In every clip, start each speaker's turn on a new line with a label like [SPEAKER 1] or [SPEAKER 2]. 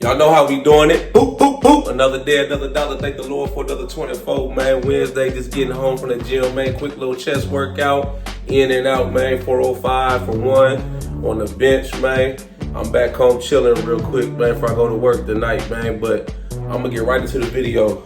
[SPEAKER 1] Y'all know how we doing it. Boop, boop, boop. Another day, another dollar. Thank the Lord for another 24, man. Wednesday, just getting home from the gym, man. Quick little chest workout. In and out, man. 405 for one. On the bench, man. I'm back home chilling real quick, man, before I go to work tonight, man. But I'm going to get right into the video.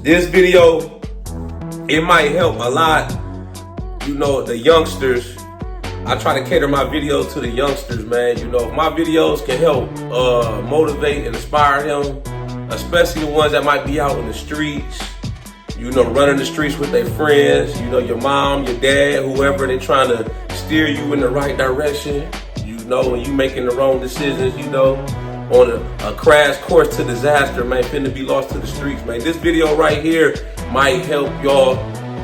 [SPEAKER 1] This video, it might help a lot, you know, the youngsters. I try to cater my videos to the youngsters, man. You know, if my videos can help motivate and inspire them, especially the ones that might be out in the streets, you know, running the streets with their friends, you know, your mom, your dad, whoever, they trying to steer you in the right direction, you know, and you making the wrong decisions, you know, on a crash course to disaster, man, finna be lost to the streets, man. This video right here might help y'all,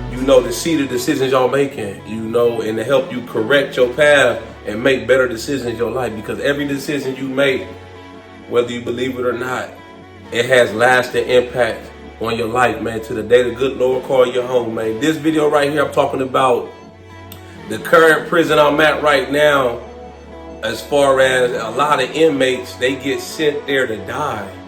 [SPEAKER 1] you know, to see the decisions y'all making, you know, and to help you correct your path and make better decisions in your life. Because every decision you make, whether you believe it or not, it has lasting impact on your life, man, to the day the good Lord call you home, man. This video right here, I'm talking about the current prison I'm at right now. As far as a lot of inmates, they get sent there to die.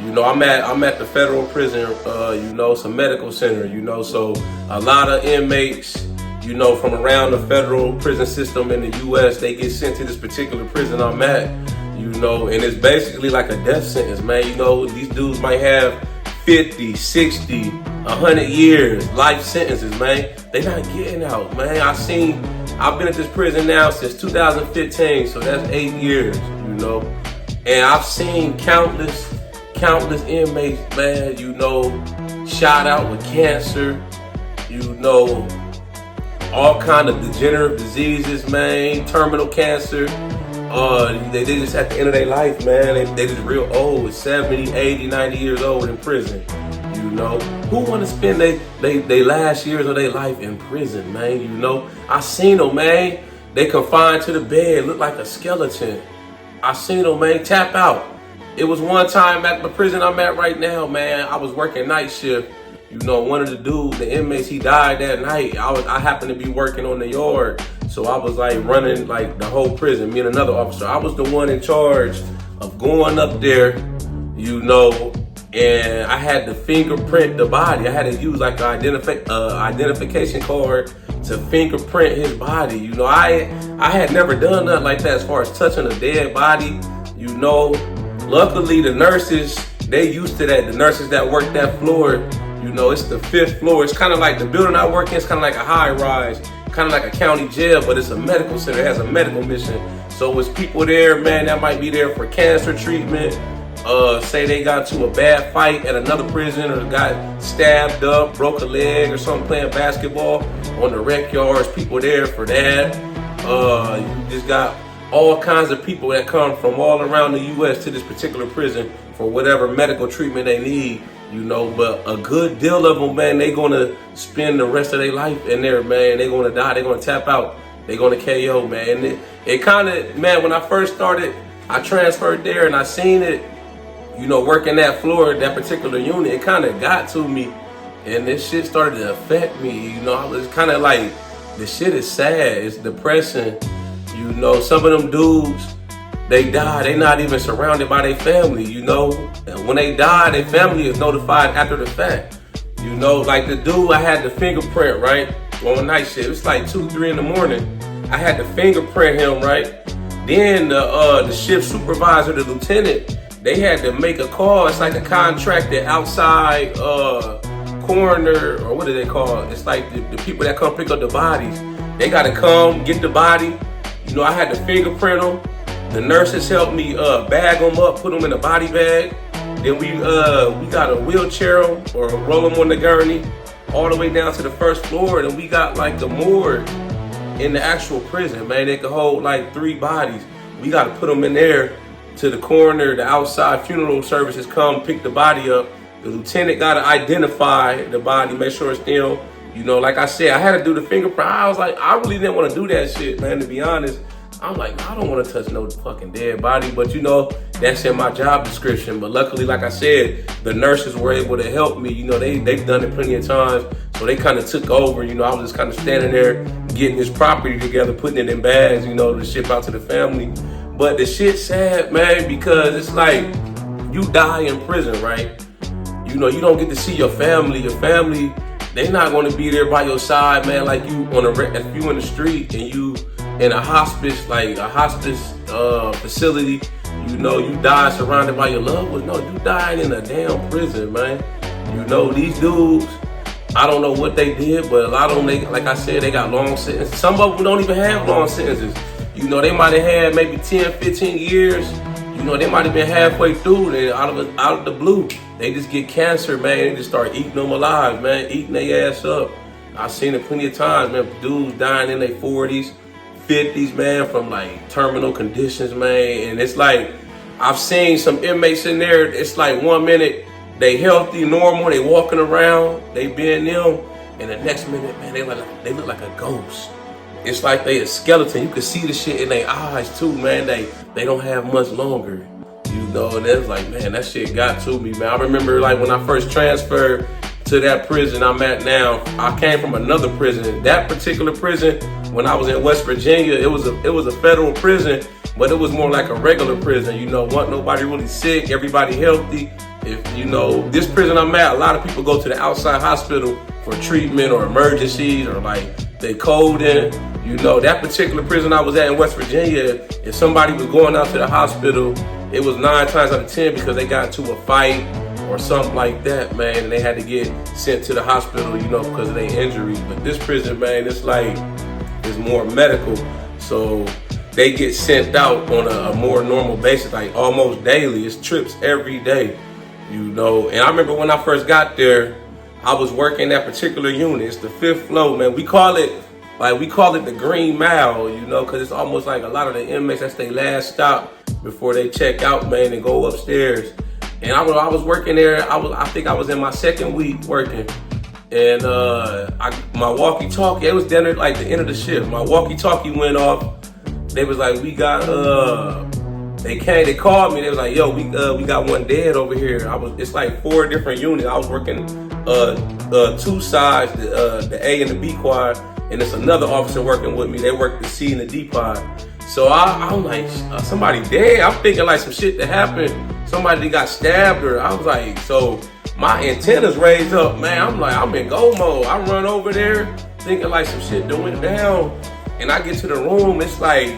[SPEAKER 1] You know, I'm at the federal prison, you know, it's a medical center, you know, so a lot of inmates, you know, from around the federal prison system in the U.S., they get sent to this particular prison I'm at, you know, and it's basically like a death sentence, man. You know, these dudes might have 50, 60, 100 years, life sentences, man. They not getting out, man. I've been at this prison now since 2015, so that's 8 years, you know, and I've seen countless inmates, man, you know, shot out with cancer, you know, all kind of degenerative diseases, man, terminal cancer. They just at the end of their life, man. They just real old, 70, 80, 90 years old in prison, you know. Who want to spend they last years of their life in prison, man, you know. I seen them, man. They confined to the bed, look like a skeleton. I seen them, man, tap out. It was one time at the prison I'm at right now, man. I was working night shift. You know, one of the dudes, the inmates, he died that night. I happened to be working on the yard. So I was like running like the whole prison, me and another officer. I was the one in charge of going up there, you know, and I had to fingerprint the body. I had to use like an identification card to fingerprint his body. You know, I had never done nothing like that as far as touching a dead body, you know. Luckily, the nurses, they used to that. The nurses that work that floor, you know, it's the 5th floor. It's kind of like the building I work in. It's kind of like a high rise, kind of like a county jail, but it's a medical center. It has a medical mission. So it's people there, man, that might be there for cancer treatment. Say they got to a bad fight at another prison or got stabbed up, broke a leg or something playing basketball on the rec yards. People there for that. You just got all kinds of people that come from all around the U.S. to this particular prison for whatever medical treatment they need, you know. But a good deal of them, man, they gonna spend the rest of their life in there, man. They gonna die, they gonna tap out, they gonna KO, man. And it kind of, man, when I first started, I transferred there and I seen it, you know, working that floor, that particular unit, it kind of got to me. And this shit started to affect me, you know. I was kind of like, the shit is sad, it's depressing. You know, some of them dudes, they die, they not even surrounded by their family, you know. And when they die, their family is notified after the fact. You know, like the dude, I had the fingerprint, right? On night shift, it's like 2, 3 in the morning. I had to fingerprint him, right? Then the shift supervisor, the lieutenant, they had to make a call. It's like a contracted outside coroner, or what do they call it? It's like the people that come pick up the bodies. They gotta come, get the body. You know, I had to fingerprint them. The nurses helped me bag them up, put them in a body bag. Then we got a wheelchair or roll them on the gurney all the way down to the 1st floor. And we got like the morgue in the actual prison, man. They could hold like 3 bodies. We got to put them in there to the coroner. The outside funeral services come pick the body up. The lieutenant got to identify the body, make sure it's still. You know, like I said, I had to do the fingerprint. I was like, I really didn't want to do that shit, man, to be honest. I'm like, I don't want to touch no fucking dead body, but you know, that's in my job description. But luckily, like I said, the nurses were able to help me. You know, they've done it plenty of times, so they kind of took over. You know, I was just kind of standing there getting this property together, putting it in bags, you know, to ship out to the family. But the shit's sad, man, because it's like, you die in prison, right? You know, you don't get to see your family. Your family, they not going to be there by your side, man. Like you if you in the street and you in a hospice, like a hospice facility, you know, you die surrounded by your loved ones. No, you died in a damn prison, man. You know, these dudes, I don't know what they did, but a lot of them, they, like I said, they got long sentences. Some of them don't even have long sentences. You know, they might have had maybe 10, 15 years. You know, they might have been halfway through, and out of the blue, they just get cancer, man. They just start eating them alive, man, eating their ass up. I've seen it plenty of times, man. Dudes dying in their 40s, 50s, man, from like terminal conditions, man. And it's like, I've seen some inmates in there, it's like 1 minute, they healthy, normal, they walking around, they being them, and the next minute, man, they look like a ghost. It's like they a skeleton. You can see the shit in their eyes too, man. They don't have much longer, you know. And it's like, man, that shit got to me, man. I remember like when I first transferred to that prison I'm at now. I came from another prison. That particular prison, when I was in West Virginia, it was a federal prison, but it was more like a regular prison. You know, wasn't nobody really sick, everybody healthy. If you know, this prison I'm at, a lot of people go to the outside hospital for treatment or emergencies or like they cold in. You know, that particular prison I was at in West Virginia, if somebody was going out to the hospital, it was 9 times out of 10 because they got into a fight or something like that, man, and they had to get sent to the hospital, you know, because of their injuries. But this prison, man, it's like, it's more medical. So they get sent out on a more normal basis, like almost daily. It's trips every day, you know. And I remember when I first got there, I was working that particular unit. It's the 5th floor, man. We call it the Green Mile, you know, because it's almost like a lot of the inmates, that's their last stop before they check out, man, and go upstairs. And I was working there. I think I was in my 2nd week working, and my walkie-talkie, it was then at like the end of the shift. My walkie-talkie went off. They was like, we got they called me. They was like, yo, we got one dead over here. It's like 4 different units. I was working 2 sides, the A and the B quad, and it's another officer working with me. They work the C and the D pod. So I'm like, somebody dead? I'm thinking like some shit that happened. Somebody got stabbed, or I was like, so my antennas raised up, man. I'm like, I'm in go mode. I run over there thinking like some shit that went down, and I get to the room. It's like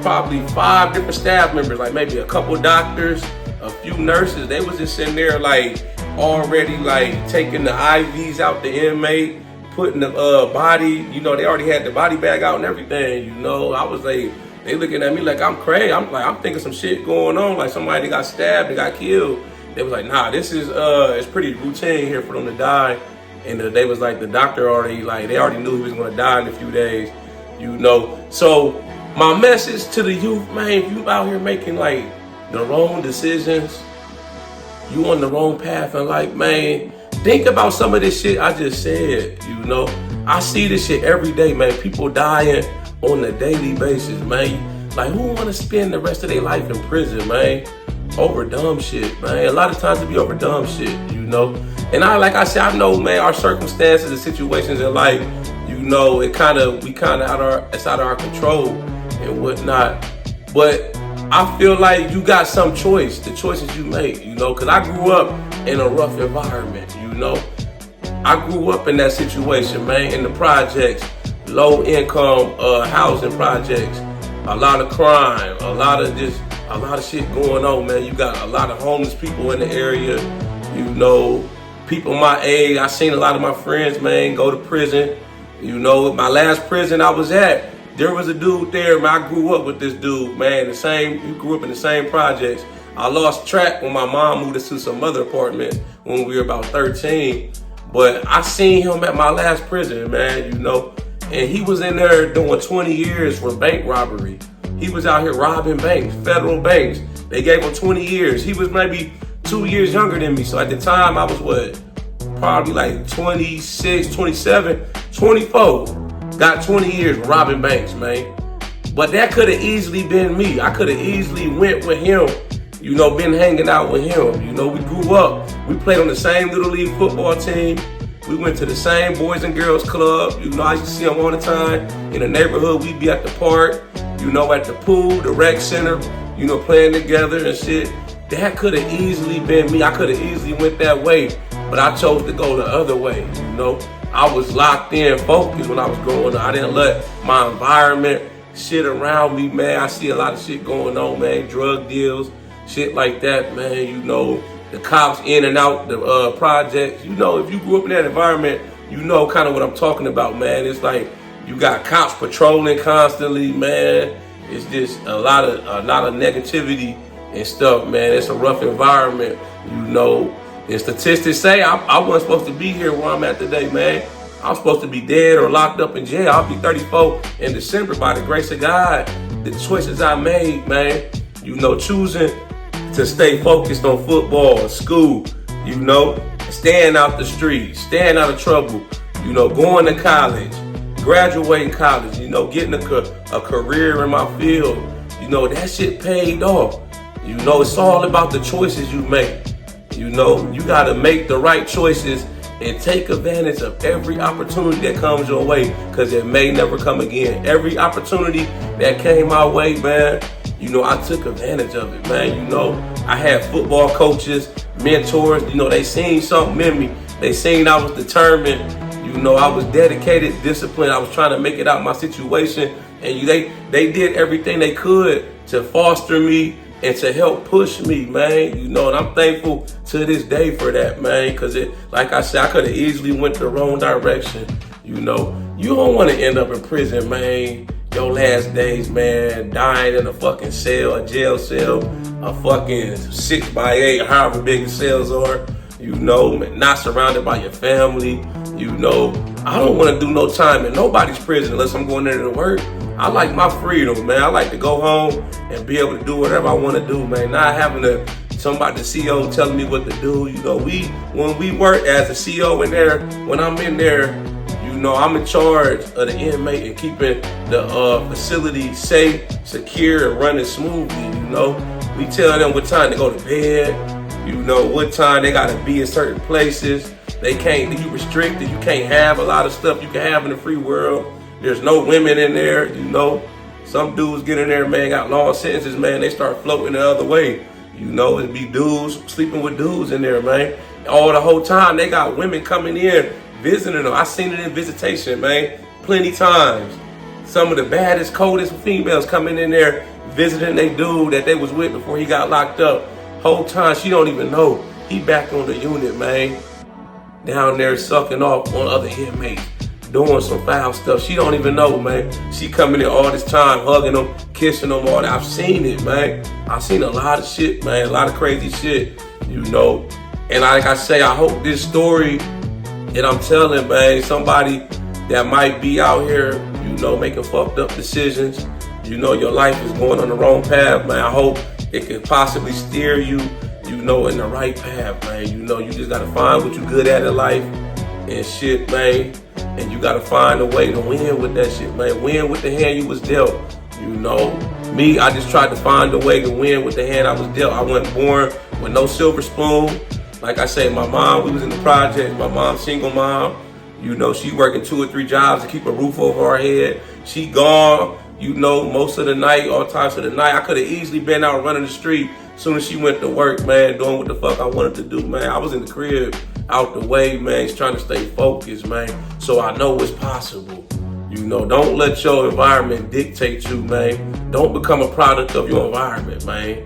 [SPEAKER 1] probably 5 different staff members, like maybe a couple doctors, a few nurses. They was just sitting there like already like taking the IVs out the inmate, putting the body, you know, they already had the body bag out and everything, you know. I was like, they looking at me like I'm crazy. I'm thinking some shit going on, like somebody got stabbed, they got killed. They was like, nah, this is, it's pretty routine here for them to die. And they was like, the doctor already, like, they already knew he was gonna die in a few days, you know. So my message to the youth, man, if you out here making like the wrong decisions, you on the wrong path, and like, man, think about some of this shit I just said, you know. I see this shit every day, man. People dying on a daily basis, man. Like, who want to spend the rest of their life in prison, man? Over dumb shit, man. A lot of times it be over dumb shit, you know. And like I said, I know, man, our circumstances and situations in life, you know, it's out of our control and whatnot. But I feel like you got some choice, the choices you make, you know, because I grew up in a rough environment, you know. I grew up in that situation, man, in the projects, low income housing projects, a lot of crime, a lot of shit going on, man. You got a lot of homeless people in the area, you know, people my age. I seen a lot of my friends, man, go to prison. You know, my last prison I was at, there was a dude there, man. I grew up with this dude, man. We grew up in the same projects. I lost track when my mom moved us to some other apartment when we were about 13. But I seen him at my last prison, man, you know. And he was in there doing 20 years for bank robbery. He was out here robbing banks, federal banks. They gave him 20 years. He was maybe 2 years younger than me. So at the time, I was probably like 26, 27, 24. Got 20 years robbing banks, man. But that could have easily been me. I could have easily went with him, you know, been hanging out with him. You know, we grew up. We played on the same Little League football team. We went to the same Boys and Girls Club. You know, I used to see him all the time. In the neighborhood, we'd be at the park, you know, at the pool, the rec center, you know, playing together and shit. that could have easily been me. I could have easily went that way, but I chose to go the other way, you know. I was locked in, focused when I was growing up. I didn't let my environment, shit around me, man. I see a lot of shit going on, man. Drug deals, shit like that, man. You know, the cops in and out the projects. You know, if you grew up in that environment, you know kind of what I'm talking about, man. It's like you got cops patrolling constantly, man. It's just a lot of negativity and stuff, man. It's a rough environment, you know. And statistics say I wasn't supposed to be here where I'm at today, man. I'm supposed to be dead or locked up in jail. I'll be 34 in December by the grace of God. The choices I made, man, you know, choosing to stay focused on football, school, you know, staying out the streets, staying out of trouble, you know, going to college, graduating college, you know, getting a career in my field, you know, that shit paid off. You know, it's all about the choices you make. You know, you got to make the right choices and take advantage of every opportunity that comes your way, because it may never come again. Every opportunity that came my way, man, you know, I took advantage of it, man. You know, I had football coaches, mentors, you know, they seen something in me. They seen I was determined, you know, I was dedicated, disciplined. I was trying to make it out of my situation. And they did everything they could to foster me and to help push me, man. You know, and I'm thankful to this day for that, man. Because it, like I said, I could have easily went the wrong direction. You know, you don't want to end up in prison, man. Your last days, man, dying in a fucking cell, a jail cell, a fucking 6x8, however big the cells are, you know, not surrounded by your family, you know. I don't want to do no time in nobody's prison unless I'm going there to work. I like my freedom, man. I like to go home and be able to do whatever I want to do, man. Not having somebody, the CEO, telling me what to do. You know, when we work as a CEO in there, when I'm in there, you know, I'm in charge of the inmate and keeping the facility safe, secure, and running smoothly. You know, we tell them what time to go to bed. You know, what time they gotta be in certain places. They can't. You restricted. You can't have a lot of stuff you can have in the free world. There's no women in there, you know. Some dudes get in there, man, got long sentences, man. They start floating the other way. You know, it'd be dudes sleeping with dudes in there, man. All the whole time, they got women coming in, visiting them. I seen it in visitation, man, plenty times. Some of the baddest, coldest females coming in there, visiting they dude that they was with before he got locked up. Whole time, she don't even know. He back on the unit, man. Down there sucking off on other inmates, doing some foul stuff. She don't even know, man. She coming in all this time, hugging them, kissing them, all that. I've seen it, man. I've seen a lot of shit, man. A lot of crazy shit, you know. And like I say, I hope this story that I'm telling, man, somebody that might be out here, you know, making fucked up decisions, you know, your life is going on the wrong path, man. I hope it can possibly steer you, you know, in the right path, man. You know, you just gotta find what you're good at in life and shit, man. And you gotta find a way to win with that shit, man. Win with the hand you was dealt. You know, me, I just tried to find a way to win with the hand I was dealt. I wasn't born with no silver spoon. Like I said, my mom, we was in the project. My mom, single mom. You know, she working 2 or 3 jobs to keep a roof over her head. She gone, you know, most of the night, all times of the night. I could have easily been out running the street as soon as she went to work, man, doing what the fuck I wanted to do, man. I was in the crib, out the way, man, just trying to stay focused, man. So I know it's possible. You know, don't let your environment dictate you, man. Don't become a product of your environment, man.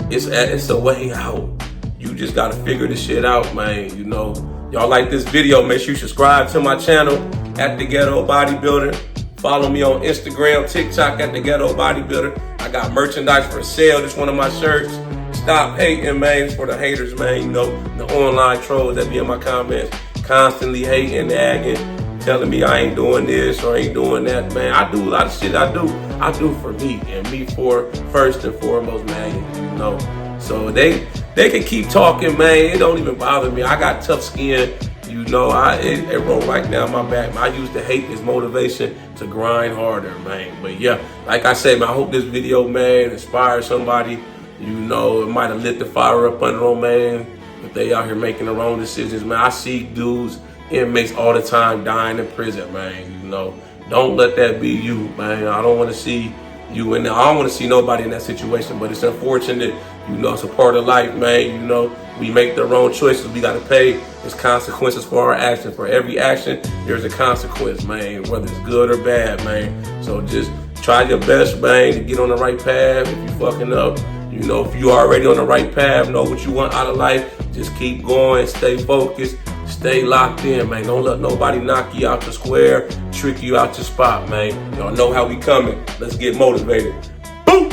[SPEAKER 1] It's a way out. You just gotta figure this shit out, man. You know, y'all like this video, make sure you subscribe to my channel at The Ghetto Bodybuilder. Follow me on Instagram, TikTok at The Ghetto Bodybuilder. I got merchandise for sale. This one of my shirts. Stop hating, man. It's for the haters, man. You know, the online trolls that be in my comments, constantly hating, nagging, telling me I ain't doing this or ain't doing that, man. I do a lot of shit. I do for me, and me for first and foremost, man. You know, so they can keep talking, man. It don't even bother me. I got tough skin. You know, it rolled right down my back. I use the hate as motivation to grind harder, man. But yeah, like I said, man, I hope this video, man, inspires somebody. You know, it might have lit the fire up under them, man. If they out here making the wrong decisions, man. I see dudes, inmates all the time dying in prison, man. You know, don't let that be you, man. I don't want to see you in there. I don't want to see nobody in that situation, but it's unfortunate, You know, it's a part of life, man. You know, we make the wrong choices. We got to pay. There's consequences for our actions. For every action, there's a consequence, man, whether it's good or bad, man. So just try your best, man, to get on the right path. If you fucking up, you know, if you already on the right path, know what you want out of life, just keep going, stay focused, stay locked in, man. Don't let nobody knock you out the square, trick you out your spot, man. Y'all know how we coming. Let's get motivated. Boom!